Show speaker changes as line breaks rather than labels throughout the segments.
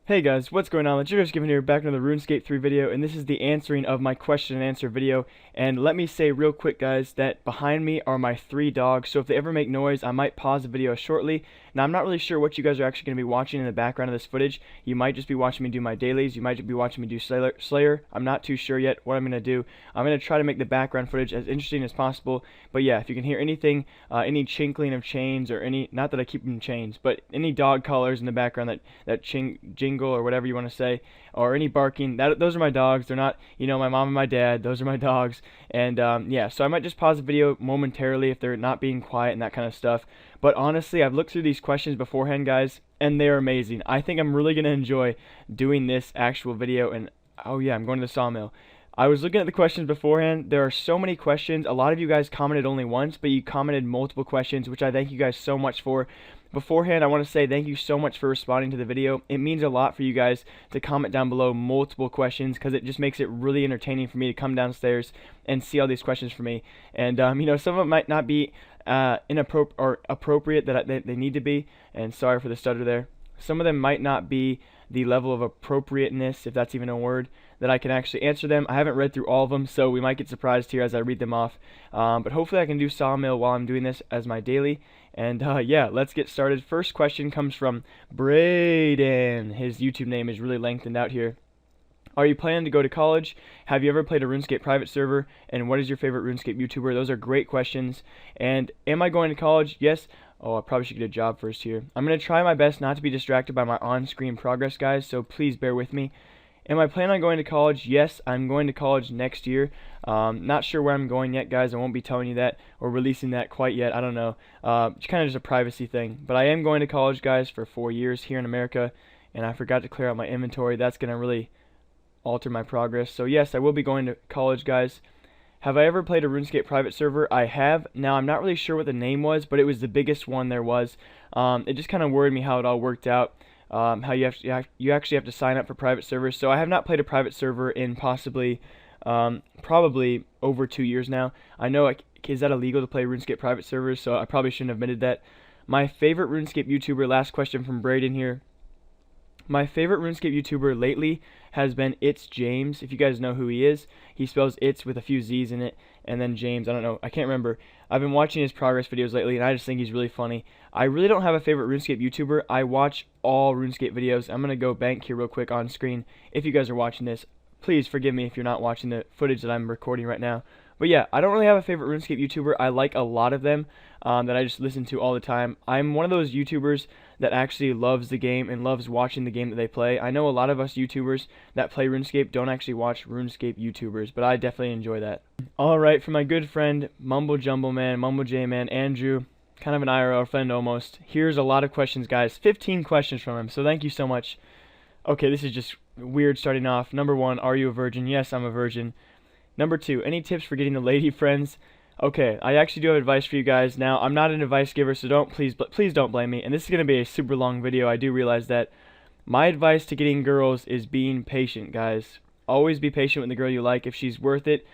Hey guys, what's going on? Jagex Ltd here, back another Runescape 3 video, and this is the answering of my question and answer video. And let me say real quick, guys, that behind me are my 3 dogs, so if they ever make noise, I might pause the video shortly. Now, I'm not really sure what you guys are actually going to be watching in the background of this footage. You might just be watching me do my dailies, you might just be watching me do Slayer. I'm not too sure yet what I'm going to do. I'm going to try to make the background footage as interesting as possible, but yeah, if you can hear anything, any chinkling of chains, or any, not that I keep them in chains, but any dog collars in the background that jingle or whatever you want to say, or any barking, those are my dogs. They're not, my mom and my dad, those are my dogs. And yeah, so I might just pause the video momentarily if they're not being quiet and that kind of stuff. But honestly, I've looked through these questions beforehand, guys, and they're amazing. I think I'm really going to enjoy doing this actual video. And oh yeah, I'm going to the sawmill. I was looking at the questions beforehand. There are so many questions. A lot of you guys commented only once, but you commented multiple questions, which I thank you guys so much for. Beforehand, I want to say thank you so much for responding to the video. It means a lot for you guys to comment down below multiple questions, because it just makes it really entertaining for me to come downstairs and see all these questions for me. And some of them might not be inappropriate or appropriate that they need to be. And sorry for the stutter there. Some of them might not be the level of appropriateness, if that's even a word, that I can actually answer them. I haven't read through all of them, so we might get surprised here as I read them off. But hopefully I can do Sawmill while I'm doing this as my daily. And yeah, let's get started. First question comes from Braden. His YouTube name is really lengthened out here. Are you planning to go to college? Have you ever played a RuneScape private server? And what is your favorite RuneScape YouTuber? Those are great questions. And am I going to college? Yes. Oh, I probably should get a job first here. I'm going to try my best not to be distracted by my on-screen progress, guys, so please bear with me. Am I planning on going to college? Yes, I'm going to college next year. Not sure where I'm going yet, guys. I won't be telling you that or releasing that quite yet. I don't know. It's kind of just a privacy thing. But I am going to college, guys, for 4 years here in America. And I forgot to clear out my inventory. That's going to really alter my progress. So yes, I will be going to college, guys. Have I ever played a RuneScape private server? I have. Now, I'm not really sure what the name was, but it was the biggest one there was. It just kind of worried me how it all worked out. How you actually have to sign up for private servers. So I have not played a private server in possibly, probably over 2 years now. I know, is that illegal to play RuneScape private servers? So I probably shouldn't have admitted that. My favorite RuneScape YouTuber, last question from Braden here. My favorite RuneScape YouTuber lately has been It's James. If you guys know who he is, he spells It's with a few Z's in it, and then James. I don't know. I can't remember. I've been watching his progress videos lately, and I just think he's really funny. I really don't have a favorite RuneScape YouTuber. I watch all RuneScape videos. I'm going to go bank here real quick on screen. If you guys are watching this, please forgive me if you're not watching the footage that I'm recording right now. But yeah, I don't really have a favorite RuneScape YouTuber. I like a lot of them that I just listen to all the time. I'm one of those YouTubers that actually loves the game and loves watching the game that they play. I know a lot of us YouTubers that play RuneScape don't actually watch RuneScape YouTubers, but I definitely enjoy that. Alright, for my good friend, Mumble Jumble Man, Mumble J Man, Andrew, kind of an IRL friend almost. Here's a lot of questions, guys. 15 questions from him, so thank you so much. Okay, this is just weird starting off. Number 1, are you a virgin? Yes, I'm a virgin. Number 2, any tips for getting the lady friends? Okay, I actually do have advice for you guys. Now, I'm not an advice giver, so please don't blame me. And this is going to be a super long video. I do realize that. My advice to getting girls is being patient, guys. Always be patient with the girl you like. If she's worth it,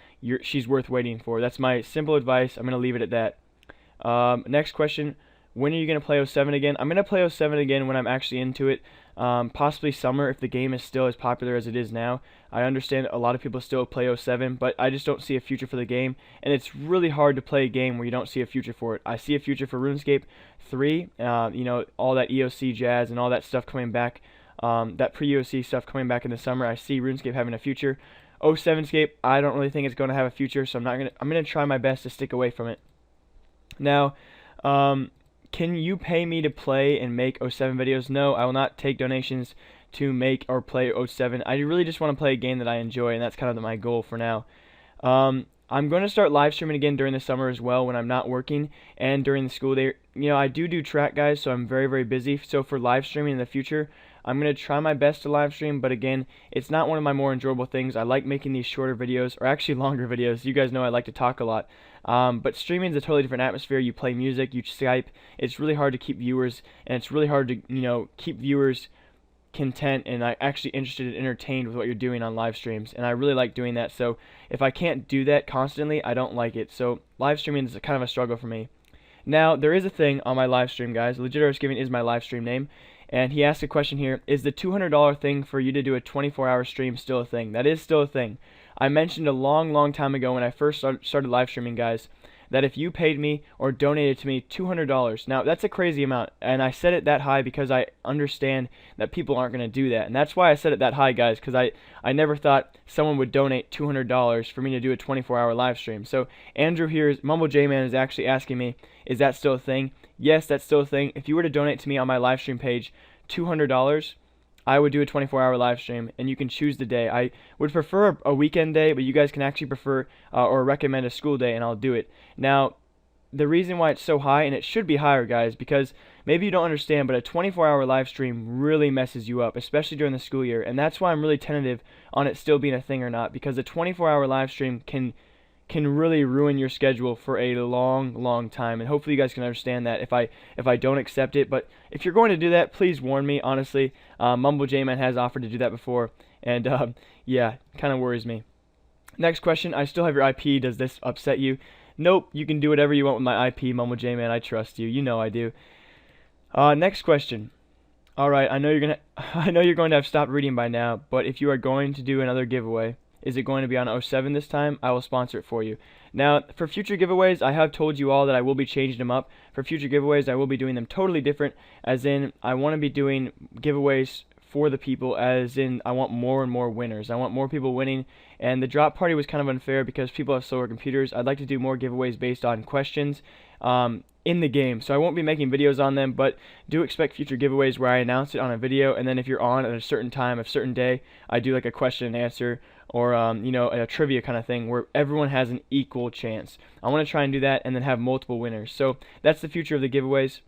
she's worth waiting for. That's my simple advice. I'm going to leave it at that. Next question. When are you going to play 07 again? I'm going to play 07 again when I'm actually into it. Possibly summer if the game is still as popular as it is now. I understand a lot of people still play 07, but I just don't see a future for the game, and it's really hard to play a game where you don't see a future for it. I see a future for RuneScape 3, all that EOC jazz and all that stuff coming back, that pre-EOC stuff coming back in the summer. I see RuneScape having a future. 07scape, I don't really think it's going to have a future, so I'm going to try my best to stick away from it. Now, can you pay me to play and make 07 videos? No, I will not take donations to make or play 07. I really just want to play a game that I enjoy, and that's kind of my goal for now. I'm going to start live streaming again during the summer as well when I'm not working, and during the school day. I do track, guys, so I'm very, very busy. So for live streaming in the future, I'm going to try my best to live stream, but again, it's not one of my more enjoyable things. I like making these shorter videos, or actually longer videos. You guys know I like to talk a lot. But streaming is a totally different atmosphere. You play music, you Skype. It's really hard to keep viewers, and it's really hard to, keep viewers content and actually interested and entertained with what you're doing on live streams, and I really like doing that. So if I can't do that constantly, I don't like it. So live streaming is kind of a struggle for me. Now, there is a thing on my live stream, guys. Legit Earth's Giving is my live stream name, And he asked a question here: is the $200 thing for you to do a 24-hour stream still a thing? That is still a thing. I mentioned a long time ago when I first started live streaming, guys, that if you paid me or donated to me $200, now that's a crazy amount, and I set it that high because I understand that people aren't going to do that, and that's why I set it that high, guys, because I never thought someone would donate $200 for me to do a 24-hour live stream. So Andrew here, Mumble J-Man, is actually asking me, is that still a thing? Yes, that's still a thing. If you were to donate to me on my live stream page $200, I would do a 24-hour live stream, and you can choose the day. I would prefer a weekend day, but you guys can actually prefer or recommend a school day, and I'll do it. Now, the reason why it's so high, and it should be higher, guys, because maybe you don't understand, but a 24-hour live stream really messes you up, especially during the school year, and that's why I'm really tentative on it still being a thing or not, because a 24-hour live stream can really ruin your schedule for a long time, and hopefully you guys can understand that if I don't accept it. But if you're going to do that, please warn me, honestly. Mumble J-Man has offered to do that before, and yeah, kind of worries me. Next question: I still have your IP, does this upset you? Nope, you can do whatever you want with my IP, Mumble J-Man, I trust you, you know I do. Next question. Alright, I know you're going to have stopped reading by now, but if you are going to do another giveaway, is it going to be on 07 this time? I will sponsor it for you. Now, for future giveaways, I have told you all that I will be changing them up. For future giveaways, I will be doing them totally different, as in I want to be doing giveaways for the people, as in I want more and more winners. I want more people winning, and the drop party was kind of unfair because people have slower computers. I'd like to do more giveaways based on questions in the game, so I won't be making videos on them, but do expect future giveaways where I announce it on a video, and then if you're on at a certain time, a certain day, I do like a question and answer, or you know, a trivia kind of thing where everyone has an equal chance. I want to try and do that and then have multiple winners. So that's the future of the giveaways.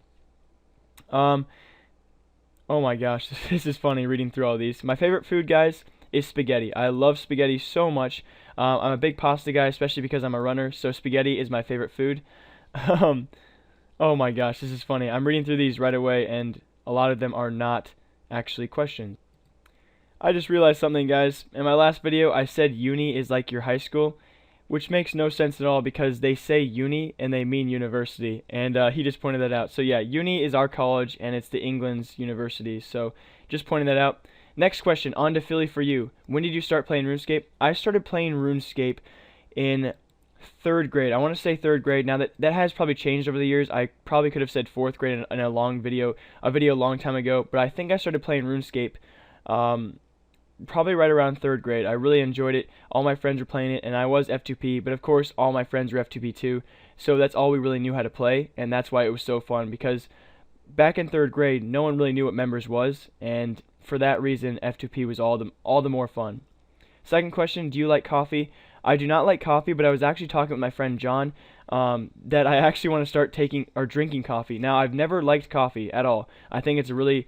Oh my gosh, this is funny reading through all these. My favorite food, guys, is spaghetti. I love spaghetti so much. I'm a big pasta guy, especially because I'm a runner, so spaghetti is my favorite food. Oh my gosh, this is funny. I'm reading through these right away, and a lot of them are not actually questions. I just realized something, guys. In my last video, I said uni is like your high school, which makes no sense at all because they say uni and they mean university, and he just pointed that out. So yeah, uni is our college, and it's the England's university, so just pointing that out. Next question, on to Philly for you. When did you start playing RuneScape? I started playing RuneScape in 3rd grade. I want to say 3rd grade. Now that has probably changed over the years. I probably could have said 4th grade in a video a long time ago, but I think I started playing RuneScape probably right around 3rd grade. I really enjoyed it. All my friends were playing it, and I was F2P, but of course all my friends were F2P too, so that's all we really knew how to play, and that's why it was so fun, because back in 3rd grade no one really knew what members was, and for that reason F2P was all the more fun. Second question, do you like coffee? I do not like coffee, but I was actually talking with my friend John that I actually want to start taking or drinking coffee. Now, I've never liked coffee at all. I think it's a really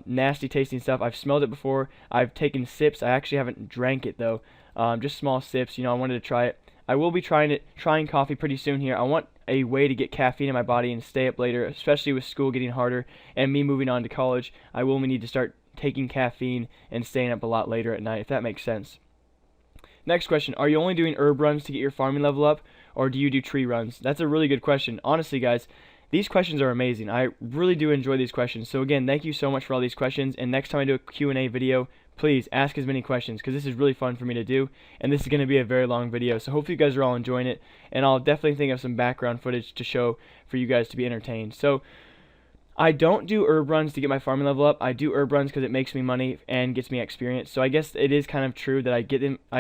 nasty tasting stuff. I've smelled it before. I've taken sips. I actually haven't drank it though. Just small sips. You know, I wanted to try it. I will be trying coffee pretty soon here. I want a way to get caffeine in my body and stay up later, especially with school getting harder and me moving on to college. I will need to start taking caffeine and staying up a lot later at night, if that makes sense. Next question, are you only doing herb runs to get your farming level up, or do you do tree runs? That's a really good question. Honestly, guys, these questions are amazing. I really do enjoy these questions. So again, thank you so much for all these questions, and next time I do a Q&A video, please ask as many questions, because this is really fun for me to do, and this is going to be a very long video, so hopefully you guys are all enjoying it, and I'll definitely think of some background footage to show for you guys to be entertained. So I don't do herb runs to get my farming level up. I do herb runs because it makes me money and gets me experience. So I guess it is kind of true that I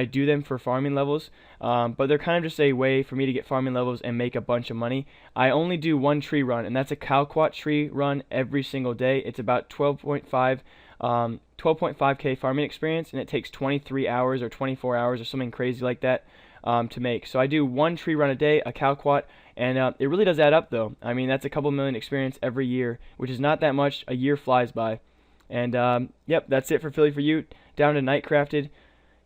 do them for farming levels, but they're kind of just a way for me to get farming levels and make a bunch of money. I only do one tree run, and that's a Calquat tree run every single day. It's about 12.5k farming experience, and it takes 23 hours or 24 hours or something crazy like that to make. So I do one tree run a day, a Calquat, and it really does add up though. I mean, that's a couple million experience every year, which is not that much. A year flies by. And yep, that's it for Philly for you. Down to Nightcrafted.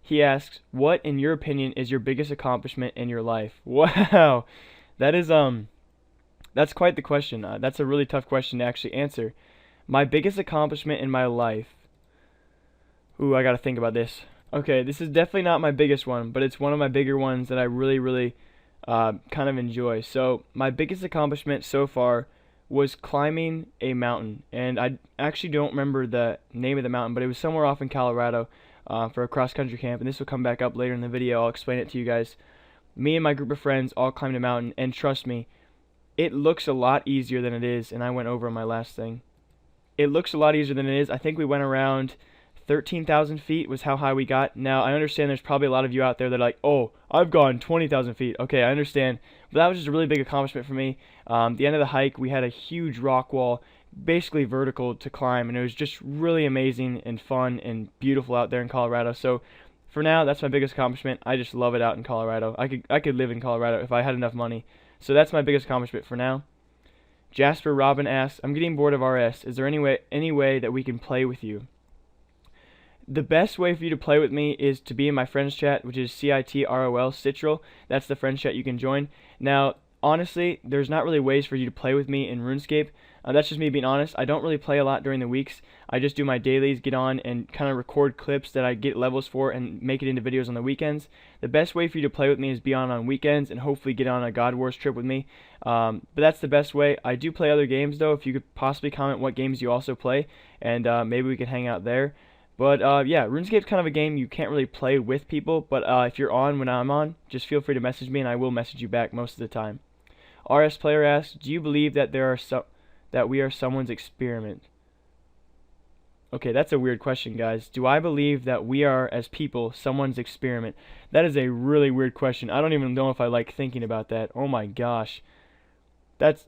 He asks, what in your opinion is your biggest accomplishment in your life? Wow, that is that's quite the question. That's a really tough question to actually answer. My biggest accomplishment in my life. Ooh, I gotta think about this. Okay, this is definitely not my biggest one, but it's one of my bigger ones that I really kind of enjoy. So my biggest accomplishment so far was climbing a mountain, and I actually don't remember the name of the mountain, but it was somewhere off in Colorado for a cross-country camp, and this will come back up later in the video. I'll explain it to you guys. Me and my group of friends all climbed a mountain, and trust me, it looks a lot easier than it is, and I went over on my last thing. It looks a lot easier than it is. I think we went around 13,000 feet was how high we got. Now, I understand there's probably a lot of you out there that are like, oh, I've gone 20,000 feet. Okay, I understand. But that was just a really big accomplishment for me. The end of the hike, we had a huge rock wall, basically vertical to climb, and it was just really amazing and fun and beautiful out there in Colorado. So for now, that's my biggest accomplishment. I just love it out in Colorado. I could live in Colorado if I had enough money. So that's my biggest accomplishment for now. Jasper Robin asks, I'm getting bored of RS. Is there any way that we can play with you? The best way for you to play with me is to be in my friends chat, which is CITROL, Citrol. That's the friends chat you can join. Now, honestly, there's not really ways for you to play with me in RuneScape. That's just me being honest. I don't really play a lot during the weeks. I just do my dailies, get on, and kind of record clips that I get levels for and make it into videos on the weekends. The best way for you to play with me is be on weekends and hopefully get on a God Wars trip with me. But that's the best way. I do play other games, though. If you could possibly comment what games you also play, and maybe we could hang out there. But yeah, RuneScape's kind of a game you can't really play with people, but if you're on when I'm on, just feel free to message me and I will message you back most of the time. RS Player asks, do you believe that that we are someone's experiment? Okay, that's a weird question, guys. Do I believe that we are, as people, someone's experiment? That is a really weird question. I don't even know if I like thinking about that. Oh my gosh. That's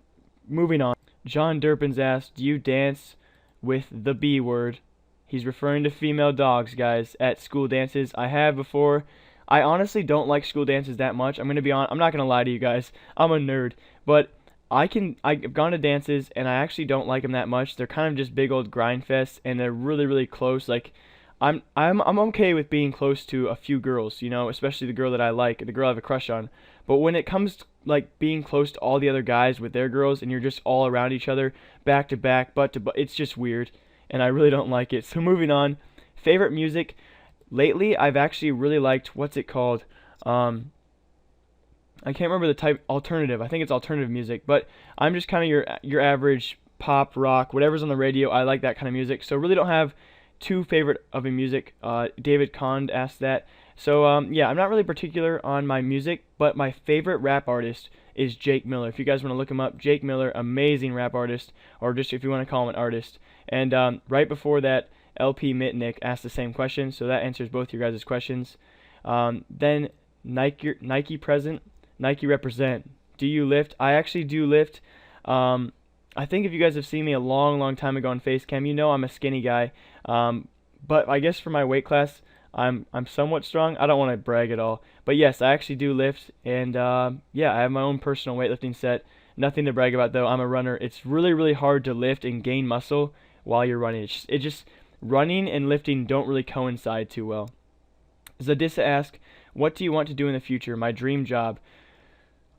moving on. John Durpins asks, do you dance with the B word? He's referring to female dogs, guys, at school dances. I have before. I honestly don't like school dances that much. I'm not gonna lie to you guys. I'm a nerd, but I've gone to dances and I actually don't like them that much. They're kind of just big old grind fests, and they're really close. Like, I'm okay with being close to a few girls, you know, especially the girl that I like, the girl I have a crush on. But when it comes to like being close to all the other guys with their girls, and you're just all around each other, back to back, butt to butt, it's just weird. And I really don't like it. So moving on, favorite music. Lately, I've actually really liked, what's it called? I can't remember the type, alternative. I think it's alternative music, but I'm just kind of your average pop, rock, whatever's on the radio. I like that kind of music. So really don't have two favorite of a music. David Cond asked that. So yeah, I'm not really particular on my music, but my favorite rap artist is Jake Miller. If you guys want to look him up, Jake Miller, amazing rap artist, or just if you want to call him an artist. And right before that, LP Mitnick asked the same question, so that answers both your guys' questions. Then Nike present, Nike represent. Do you lift? I actually do lift. I think if you guys have seen me a long time ago on Facecam, you know I'm a skinny guy. But I guess for my weight class, I'm somewhat strong. I don't want to brag at all, but yes, I actually do lift, and yeah, I have my own personal weightlifting set. Nothing to brag about though. I'm a runner. It's really hard to lift and gain muscle while you're running. It just running and lifting don't really coincide too well. Zadissa asks, what do you want to do in the future? My dream job.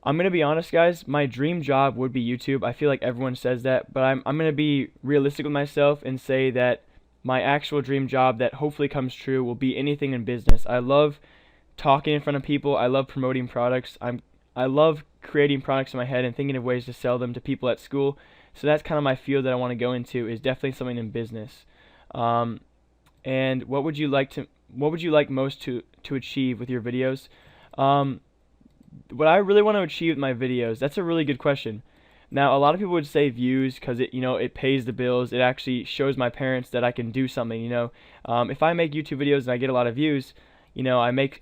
I'm gonna be honest, guys. My dream job would be YouTube. I feel like everyone says that, but I'm gonna be realistic with myself and say that my actual dream job that hopefully comes true will be anything in business. I love talking in front of people. I love promoting products. I love creating products in my head and thinking of ways to sell them to people at school. So that's kind of my field that I want to go into, is definitely something in business. And what would you like most to achieve with your videos? What I really want to achieve with my videos, that's a really good question. Now, a lot of people would say views because it pays the bills. It actually shows my parents that I can do something. If I make YouTube videos and I get a lot of views, I make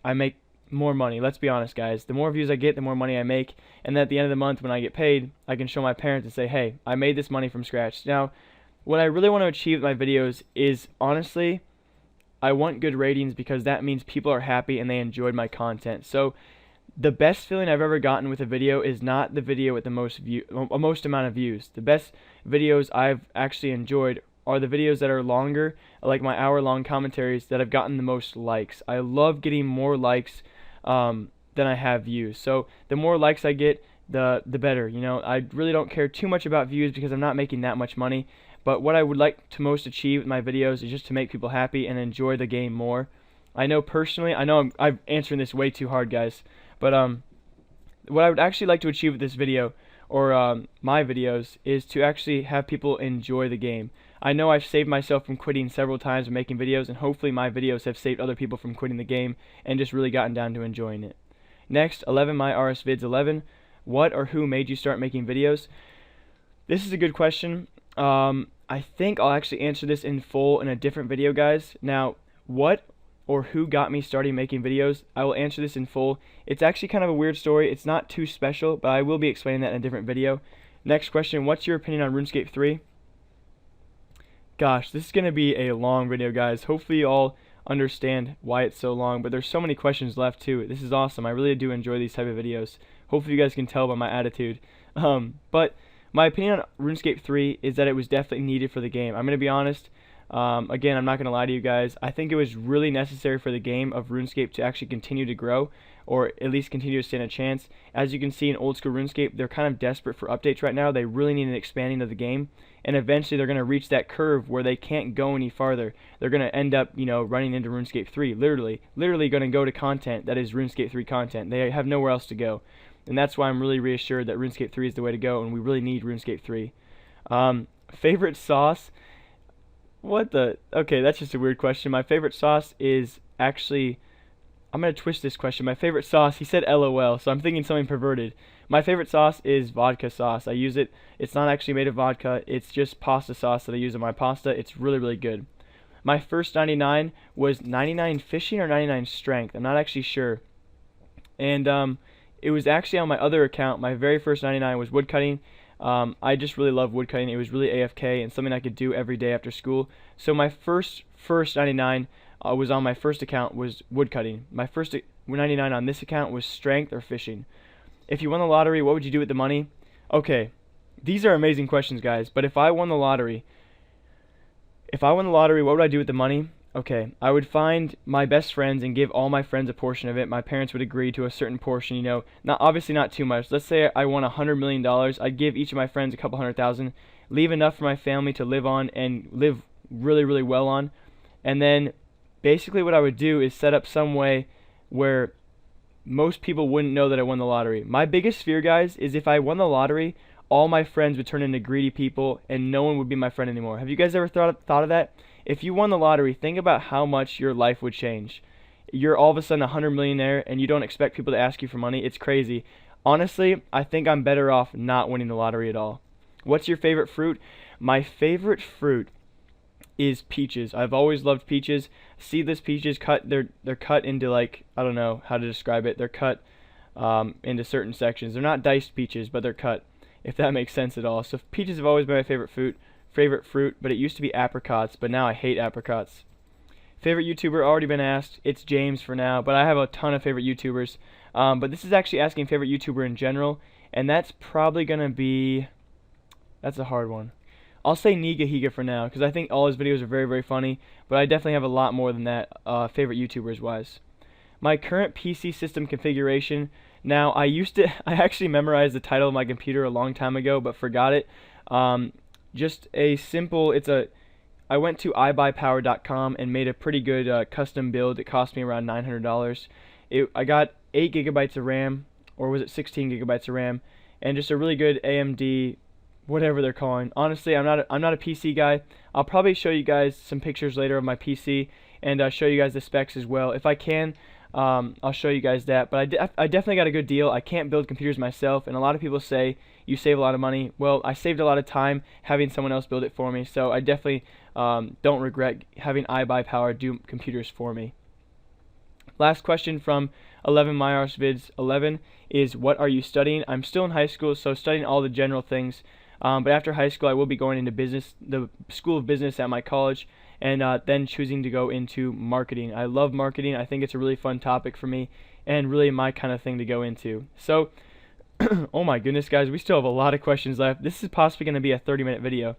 more money. Let's be honest, guys. The more views I get, the more money I make. And at the end of the month, when I get paid, I can show my parents and say, hey, I made this money from scratch. Now, what I really want to achieve with my videos is, honestly, I want good ratings because that means people are happy and they enjoyed my content. So the best feeling I've ever gotten with a video is not the video with the most amount of views. The best videos I've actually enjoyed are the videos that are longer, like my hour-long commentaries that have gotten the most likes. I love getting more likes than I have views. So the more likes I get, the better. I really don't care too much about views because I'm not making that much money. But what I would like to most achieve with my videos is just to make people happy and enjoy the game more. I know personally, I'm answering this way too hard, guys. But what I would actually like to achieve with this video or my videos is to actually have people enjoy the game. I know I've saved myself from quitting several times when making videos, and hopefully my videos have saved other people from quitting the game and just really gotten down to enjoying it. Next, 11 my RS vids 11. What or who made you start making videos? This is a good question. I think I'll actually answer this in full in a different video, guys. Now, what or who got me started making videos? I will answer this in full. It's actually kind of a weird story. It's not too special, but I will be explaining that in a different video. Next question, what's your opinion on RuneScape 3? Gosh, this is going to be a long video, guys. Hopefully you all understand why it's so long, but there's so many questions left too. This is awesome. I really do enjoy these type of videos. Hopefully you guys can tell by my attitude. But my opinion on RuneScape 3 is that it was definitely needed for the game. I'm going to be honest. Again, I'm not going to lie to you guys. I think it was really necessary for the game of RuneScape to actually continue to grow, or at least continue to stand a chance. As you can see in old school RuneScape, they're kind of desperate for updates right now. They really need an expanding of the game, and eventually they're going to reach that curve where they can't go any farther. They're going to end up, running into RuneScape 3, literally going to go to content that is RuneScape 3 content. They have nowhere else to go, and that's why I'm really reassured that RuneScape 3 is the way to go, and we really need RuneScape 3. Favorite sauce? Okay, that's just a weird question. My favorite sauce is actually, I'm going to twist this question. My favorite sauce, he said LOL, so I'm thinking something perverted. My favorite sauce is vodka sauce. I use it. It's not actually made of vodka. It's just pasta sauce that I use in my pasta. It's really, really good. My first 99 was 99 fishing or 99 strength. I'm not actually sure. And it was actually on my other account. My very first 99 was woodcutting. I just really love woodcutting. It was really AFK and something I could do every day after school. So my first 99 was on my first account was woodcutting. My first 99 on this account was strength or fishing. If you won the lottery, what would you do with the money? Okay, these are amazing questions, guys. But if I won the lottery, what would I do with the money? Okay, I would find my best friends and give all my friends a portion of it. My parents would agree to a certain portion, obviously not too much. Let's say I won $100 million. I'd give each of my friends a couple $100,000, leave enough for my family to live on and live really, really well on. And then basically what I would do is set up some way where most people wouldn't know that I won the lottery. My biggest fear, guys, is if I won the lottery, all my friends would turn into greedy people and no one would be my friend anymore. Have you guys ever thought of that? If you won the lottery, think about how much your life would change. You're all of a sudden a $100 millionaire and you don't expect people to ask you for money. It's crazy. Honestly, I think I'm better off not winning the lottery at all. What's your favorite fruit? My favorite fruit is peaches. I've always loved peaches. Seedless peaches, they're cut into, like, I don't know how to describe it. They're cut into certain sections. They're not diced peaches, but they're cut, if that makes sense at all. So peaches have always been my favorite fruit, but it used to be apricots, but now I hate apricots. Favorite YouTuber, already been asked. It's James for now, but I have a ton of favorite YouTubers. But this is actually asking favorite YouTuber in general, and that's probably going to be, that's a hard one. I'll say Nigahiga for now, because I think all his videos are very, very funny, but I definitely have a lot more than that, favorite YouTubers wise. My current PC system configuration. Now, I actually memorized the title of my computer a long time ago, but forgot it. Just a simple, I went to ibuypower.com and made a pretty good custom build. It cost me around $900. I got 8 gigabytes of RAM, or was it 16 gigabytes of RAM, and just a really good AMD, whatever they're calling. Honestly, I'm not a PC guy. I'll probably show you guys some pictures later of my PC and show you guys the specs as well. If I can, I'll show you guys that. But I definitely got a good deal. I can't build computers myself, and a lot of people say you save a lot of money. Well, I saved a lot of time having someone else build it for me, so I definitely don't regret having iBuyPower do computers for me. Last question from 11 MyRSvids 11 is, what are you studying? I'm still in high school, so studying all the general things. But after high school, I will be going into business, the School of Business at my college, and then choosing to go into marketing. I love marketing. I think it's a really fun topic for me and really my kind of thing to go into. So, oh my goodness, guys, we still have a lot of questions left. This is possibly going to be a 30-minute video.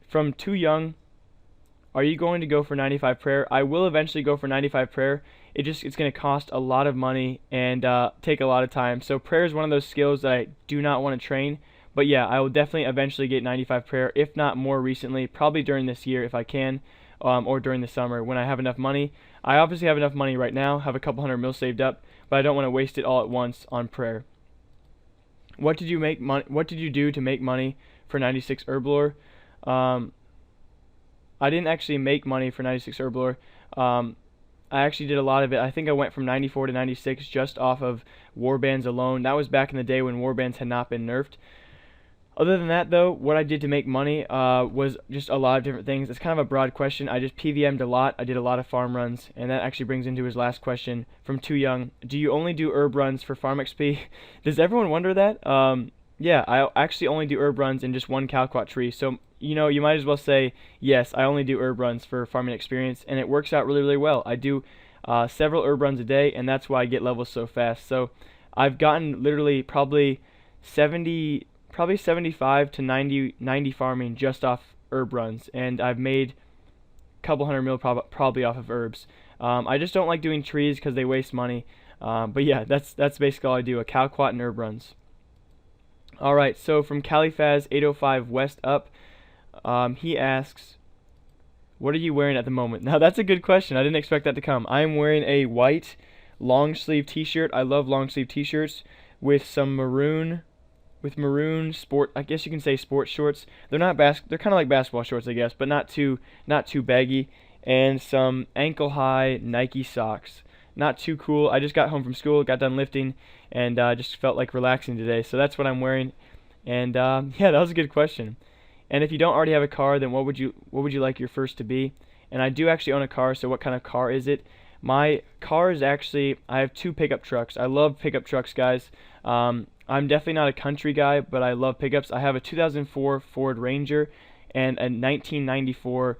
From Too Young, are you going to go for 95 prayer? I will eventually go for 95 prayer. It's going to cost a lot of money and take a lot of time. So prayer is one of those skills that I do not want to train. But yeah, I will definitely eventually get 95 prayer, if not more recently, probably during this year if I can, or during the summer when I have enough money. I obviously have enough money right now, have a couple $100 mil saved up, but I don't want to waste it all at once on prayer. What did you make money? What did you do to make money for 96 Herblore? Um, I didn't actually make money for 96 Herblore. Um, I actually did a lot of it. I think I went from 94 to 96 just off of warbands alone. That was back in the day when warbands had not been nerfed. Other than that, though, what I did to make money was just a lot of different things. It's kind of a broad question. I just PVM'd a lot. I did a lot of farm runs, and that actually brings into his last question from Too Young. Do you only do herb runs for farm XP? Does everyone wonder that? Yeah, I actually only do herb runs in just one Calquat tree. So, you might as well say, yes, I only do herb runs for farming experience, and it works out really, really well. I do several herb runs a day, and that's why I get levels so fast. So, I've gotten literally probably 75 to 90 farming just off herb runs, and I've made a couple hundred mil probably off of herbs. I just don't like doing trees because they waste money. But yeah, that's basically all I do, a Calquat and herb runs. Alright, so from Califaz 805 West Up, he asks, what are you wearing at the moment? Now that's a good question. I didn't expect that to come. I am wearing a white long sleeve t-shirt. I love long sleeve t-shirts with some maroon sport, I guess you can say sports shorts. They're not they're kind of like basketball shorts, I guess, but not too baggy, and some ankle high Nike socks. Not too cool. I just got home from school, got done lifting, and just felt like relaxing today. So that's what I'm wearing. And yeah, that was a good question. And if you don't already have a car, then what would you like your first to be? And I do actually own a car, so what kind of car is it? My car is actually, I have two pickup trucks. I love pickup trucks, guys. I'm definitely not a country guy, but I love pickups. I have a 2004 Ford Ranger and a 1994,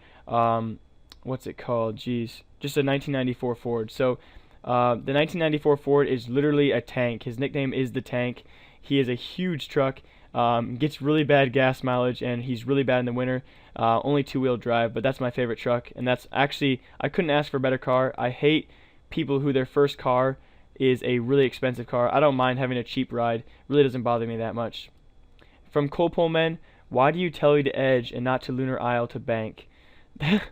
what's it called? Jeez, just a 1994 Ford. So the 1994 Ford is literally a tank. His nickname is the Tank. He is a huge truck. Gets really bad gas mileage, and he's really bad in the winter. Only two-wheel drive, but that's my favorite truck. And that's actually, I couldn't ask for a better car. I hate people who their first car is a really expensive car. I don't mind having a cheap ride. Really doesn't bother me that much. From Coalpole Men, why do you tell you to edge and not to Lunar Isle to bank? I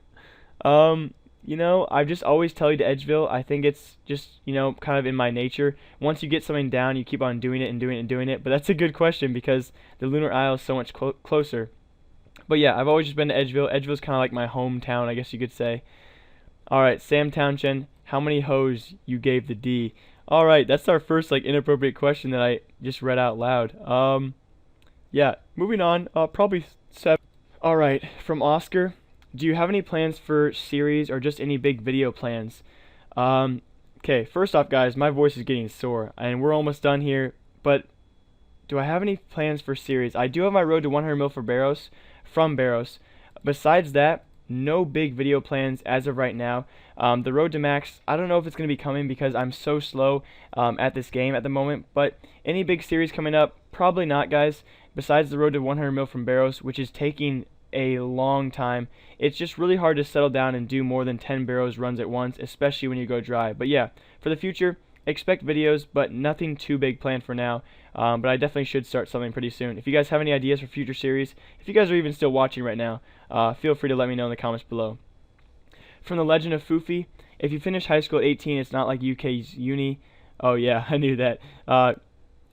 just always tell you to Edgeville. I think it's just, kind of in my nature. Once you get something down, you keep on doing it and doing it and doing it. But that's a good question because the Lunar Isle is so much closer. But yeah, I've always just been to Edgeville. Edgeville's kind of like my hometown, I guess you could say. Alright, Sam Townshend, how many hoes you gave the D? Alright, that's our first inappropriate question that I just read out loud. Yeah, moving on, probably 7. Alright, from Oscar, do you have any plans for series or just any big video plans? Okay, first off, guys, my voice is getting sore, and we're almost done here, but do I have any plans for series? I do have my road to 100 mil from Barros. Besides that, no big video plans as of right now. The road to max, I don't know if it's going to be coming because I'm so slow at this game at the moment, but any big series coming up, probably not, guys. Besides the road to 100 mil from Barros, which is taking a long time, it's just really hard to settle down and do more than 10 Barros runs at once, especially when you go dry. But yeah, for the future, expect videos, but nothing too big planned for now. But I definitely should start something pretty soon. If you guys have any ideas for future series, if you guys are even still watching right now, feel free to let me know in the comments below. From the Legend of Foofy, if you finish high school at 18, it's not like UK's uni. Oh yeah, I knew that.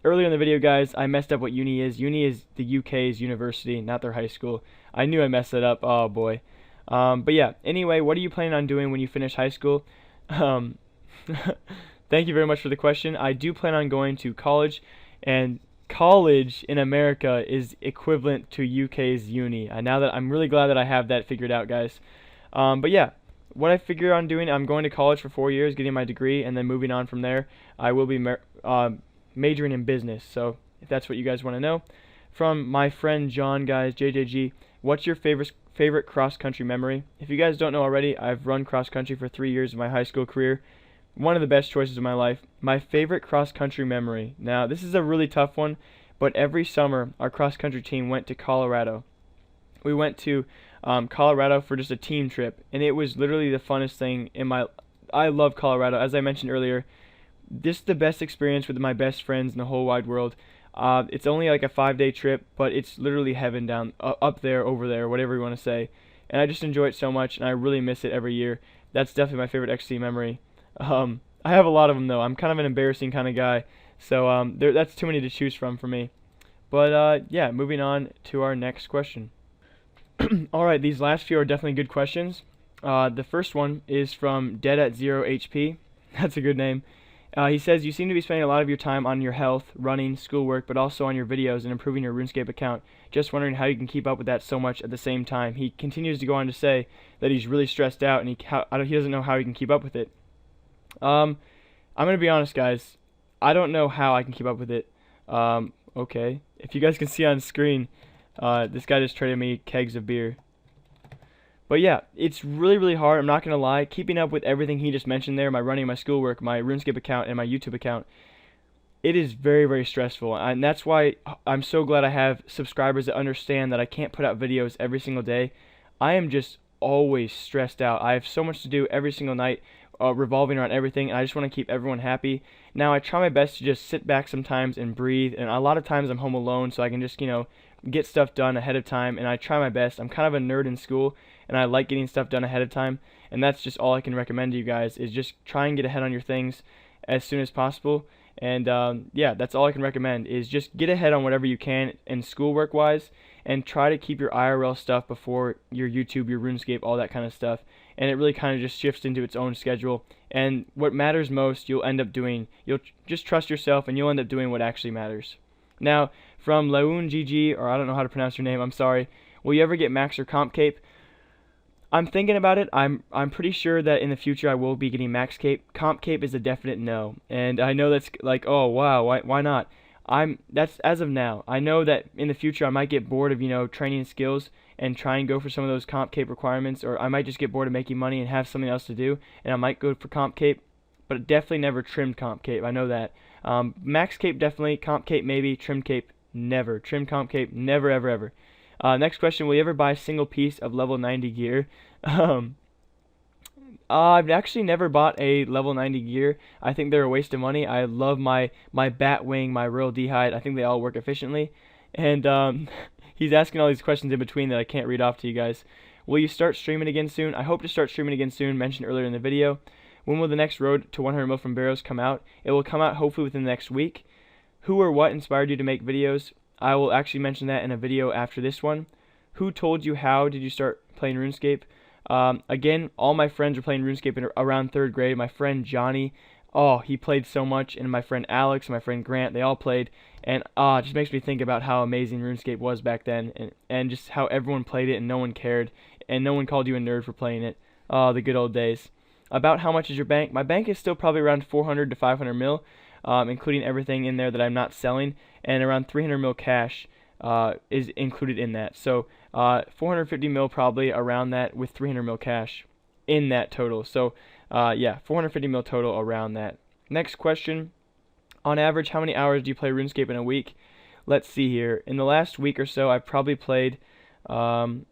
Earlier in the video, guys, I messed up what uni is. Uni is the UK's university, not their high school. I knew I messed that up. Oh boy. But yeah, anyway, what are you planning on doing when you finish high school? Thank you very much for the question. I do plan on going to college, and college in America is equivalent to UK's uni. Now that I'm really glad that I have that figured out, guys. But yeah, what I figure on doing, I'm going to college for 4 years, getting my degree, and then moving on from there. I will be majoring in business. So if that's what you guys want to know. From my friend John, guys, JJG, what's your favorite cross-country memory? If you guys don't know already, I've run cross-country for 3 years of my high school career. One of the best choices of my life. My favorite cross-country memory. Now, this is a really tough one, but every summer, our cross-country team went to Colorado. We went to Colorado for just a team trip, and it was literally the funnest thing in my... I love Colorado. As I mentioned earlier, this is the best experience with my best friends in the whole wide world. It's only like a 5-day trip, but it's literally heaven down, up there, over there, whatever you want to say. And I just enjoy it so much, and I really miss it every year. That's definitely my favorite XC memory. I have a lot of them, though. I'm kind of an embarrassing kind of guy, so that's too many to choose from for me. But yeah, moving on to our next question. Alright, these last few are definitely good questions. The first one is from Dead at Zero HP. That's a good name. He says, you seem to be spending a lot of your time on your health, running, schoolwork, but also on your videos and improving your RuneScape account. Just wondering how you can keep up with that so much at the same time. He continues to go on to say that he's really stressed out and he doesn't know how he can keep up with it. I'm going to be honest, guys. I don't know how I can keep up with it. Okay. If you guys can see on screen, this guy just traded me kegs of beer. But yeah, it's really, really hard. I'm not going to lie. Keeping up with everything he just mentioned there, my running, my schoolwork, my RuneScape account, and my YouTube account, it is very, very stressful. And that's why I'm so glad I have subscribers that understand that I can't put out videos every single day. I am just always stressed out. I have so much to do every single night, revolving around everything, and I just want to keep everyone happy. Now, I try my best to just sit back sometimes and breathe, and a lot of times I'm home alone, so I can just, get stuff done ahead of time, and I try my best. I'm kind of a nerd in school, and I like getting stuff done ahead of time, and that's just all I can recommend to you guys, is just try and get ahead on your things as soon as possible. And yeah, that's all I can recommend, is just get ahead on whatever you can in schoolwork wise, and try to keep your IRL stuff before your YouTube, your RuneScape, all that kind of stuff. And it really kind of just shifts into its own schedule, and what matters most you'll end up doing. You'll just trust yourself, and you'll end up doing what actually matters. Now, from Laoon GG, or I don't know how to pronounce your name, I'm sorry, will you ever get Max or Comp Cape? I'm thinking about it. I'm pretty sure that in the future I will be getting Max Cape. Comp Cape is a definite no. And I know that's like, oh wow, why not? That's as of now. I know that in the future I might get bored of, training skills and try and go for some of those Comp Cape requirements, or I might just get bored of making money and have something else to do, and I might go for Comp Cape, but definitely never trimmed Comp Cape. I know that. Max Cape definitely, Comp Cape maybe, trimmed Cape never. Trimmed Comp Cape never, ever, ever. Next question, will you ever buy a single piece of level 90 gear? I've actually never bought a level 90 gear. I think they're a waste of money. I love my Batwing, my Royal D'hide. I think they all work efficiently. And he's asking all these questions in between that I can't read off to you guys. Will you start streaming again soon? I hope to start streaming again soon, mentioned earlier in the video. When will the next Road to 100 Mil from Barrows come out? It will come out hopefully within the next week. Who or what inspired you to make videos? I will actually mention that in a video after this one. Who told you, how did you start playing RuneScape? Again, all my friends were playing RuneScape in around 3rd grade. My friend Johnny, oh, he played so much, and my friend Alex, my friend Grant, they all played, and it just makes me think about how amazing RuneScape was back then, and just how everyone played it and no one cared, and no one called you a nerd for playing it. Oh, the good old days. About how much is your bank? My bank is still probably around 400 to 500 mil, including everything in there that I'm not selling, and around 300 mil cash is included in that. So 450 mil probably around that, with 300 mil cash in that total. So yeah, 450 mil total around that. Next question. On average, how many hours do you play RuneScape in a week? Let's see here. In the last week or so, I've probably played, actually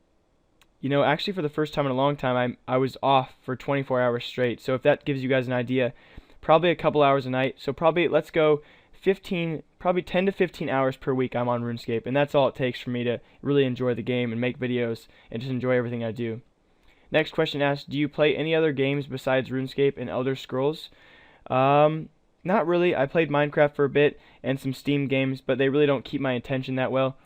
for the first time in a long time, I was off for 24 hours straight. So if that gives you guys an idea, probably a couple hours a night. So probably, let's go 10 to 15 hours per week I'm on RuneScape, and that's all it takes for me to really enjoy the game and make videos and just enjoy everything I do. Next question asks, do you play any other games besides RuneScape and Elder Scrolls? Not really. I played Minecraft for a bit and some Steam games, but they really don't keep my attention that well.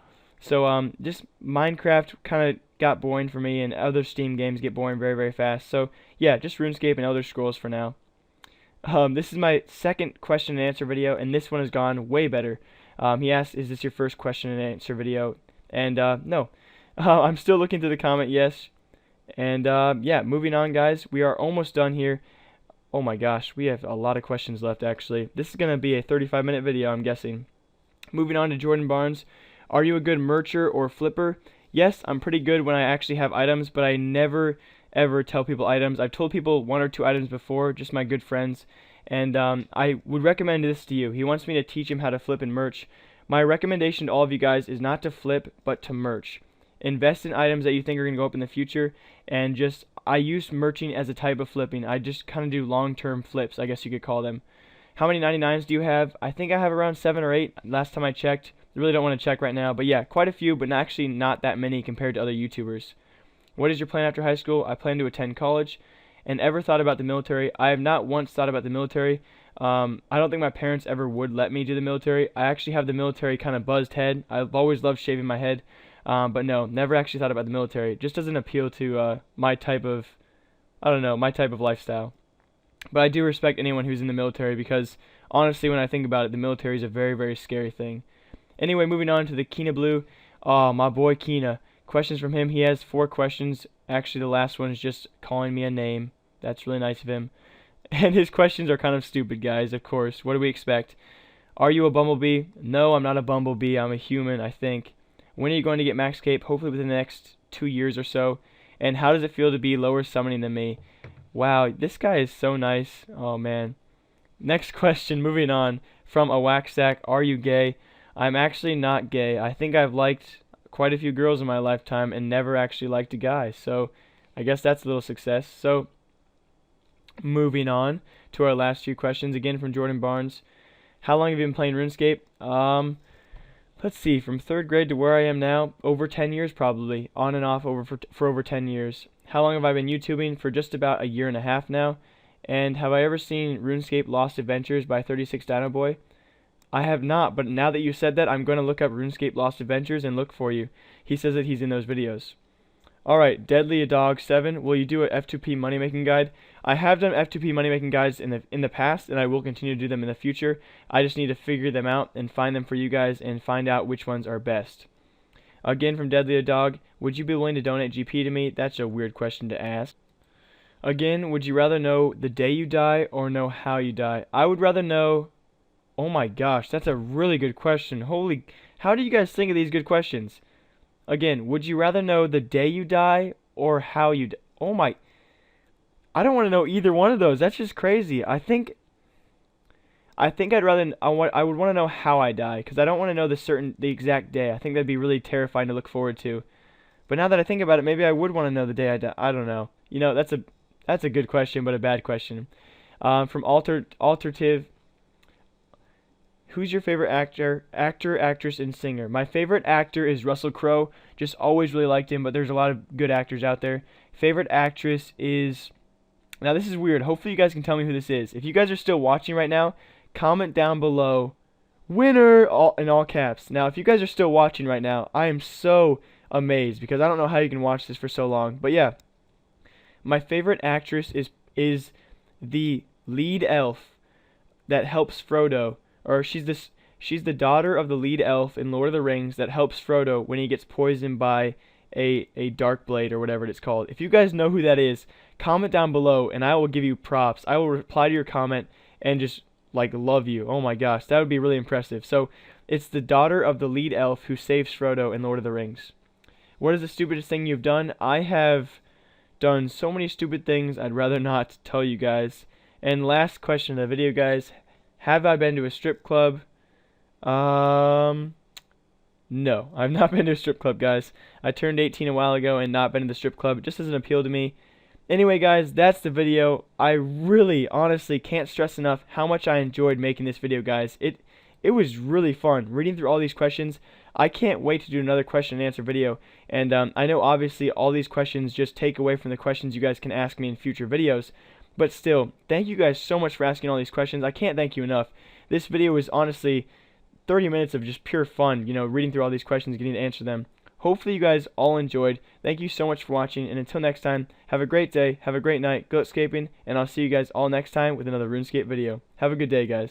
So just Minecraft kind of got boring for me, and other Steam games get boring very, very fast. So yeah, just RuneScape and Elder Scrolls for now. This is my second question and answer video, and this one has gone way better. He asked, is this your first question and answer video? And no. I'm still looking through the comment, yes. And yeah, moving on, guys. We are almost done here. Oh my gosh, we have a lot of questions left, actually. This is going to be a 35-minute video, I'm guessing. Moving on to Jordan Barnes. Are you a good mercher or flipper? Yes, I'm pretty good when I actually have items, but I never ever tell people items. I've told people 1 or 2 items before, just my good friends, and I would recommend this to you. He wants me to teach him how to flip and merch. My recommendation to all of you guys is not to flip, but to merch. Invest in items that you think are going to go up in the future, and I use merching as a type of flipping. I just kind of do long-term flips, I guess you could call them. How many 99s do you have? I think I have around 7 or 8 last time I checked. I really don't want to check right now, but yeah, quite a few, but actually not that many compared to other YouTubers. What is your plan after high school? I plan to attend college. And ever thought about the military? I have not once thought about the military. I don't think my parents ever would let me do the military. I actually have the military kind of buzzed head. I've always loved shaving my head, but no, never actually thought about the military. It just doesn't appeal to my type of, I don't know, my type of lifestyle. But I do respect anyone who's in the military because honestly, when I think about it, the military is a very, very scary thing. Anyway, moving on to the Kina Blue. Oh, my boy Kina. Questions from him. He has 4 questions. Actually, the last one is just calling me a name. That's really nice of him. And his questions are kind of stupid, guys, of course. What do we expect? Are you a bumblebee? No, I'm not a bumblebee. I'm a human, I think. When are you going to get max cape? Hopefully within the next 2 years or so. And how does it feel to be lower summoning than me? Wow, this guy is so nice. Oh, man. Next question, moving on. From a wax sack, are you gay? I'm actually not gay. I think I've liked quite a few girls in my lifetime and never actually liked a guy. So I guess that's a little success. So moving on to our last few questions, again from Jordan Barnes. How long have you been playing RuneScape? Let's see, from 3rd grade to where I am now, over 10 years probably, on and off for over 10 years. How long have I been YouTubing? For just about a year and a half now. And have I ever seen RuneScape Lost Adventures by 36 Dino Boy? I have not, but now that you said that, I'm going to look up RuneScape Lost Adventures and look for you. He says that he's in those videos. Alright, Deadly a Dog 7, will you do a F2P money making guide? I have done F2P money making guides in the past, and I will continue to do them in the future. I just need to figure them out and find them for you guys and find out which ones are best. Again from Deadly a Dog, would you be willing to donate GP to me? That's a weird question to ask. Again, would you rather know the day you die or know how you die? I would rather know... Oh my gosh, that's a really good question. Holy... How do you guys think of these good questions? Again, would you rather know the day you die or how you die? Oh my... I don't want to know either one of those. That's just crazy. I think I'd rather... I would want to know how I die, because I don't want to know the exact day. I think that'd be really terrifying to look forward to. But now that I think about it, maybe I would want to know the day I die. I don't know. You know, that's a good question, but a bad question. From Alternative... Who's your favorite actor, actress, and singer? My favorite actor is Russell Crowe. Just always really liked him, but there's a lot of good actors out there. Favorite actress is... Now, this is weird. Hopefully, you guys can tell me who this is. If you guys are still watching right now, comment down below, winner, in all caps. Now, if you guys are still watching right now, I am so amazed, because I don't know how you can watch this for so long. But yeah, my favorite actress is the lead elf that helps Frodo. Or she's the daughter of the lead elf in Lord of the Rings that helps Frodo when he gets poisoned by a dark blade or whatever it's called. If you guys know who that is, comment down below and I will give you props. I will reply to your comment and just like love you. Oh my gosh, that would be really impressive. So it's the daughter of the lead elf who saves Frodo in Lord of the Rings. What is the stupidest thing you've done? I have done so many stupid things I'd rather not tell you guys. And last question of the video, guys. Have I been to a strip club? No, I've not been to a strip club, guys. I turned 18 a while ago and not been to the strip club. It just doesn't appeal to me. Anyway, guys, that's the video. I really, honestly can't stress enough how much I enjoyed making this video, guys. It was really fun reading through all these questions. I can't wait to do another question and answer video. And I know obviously all these questions just take away from the questions you guys can ask me in future videos. But still, thank you guys so much for asking all these questions. I can't thank you enough. This video was honestly 30 minutes of just pure fun, you know, reading through all these questions, getting to answer them. Hopefully you guys all enjoyed. Thank you so much for watching, and until next time, have a great day, have a great night, go escaping, and I'll see you guys all next time with another RuneScape video. Have a good day, guys.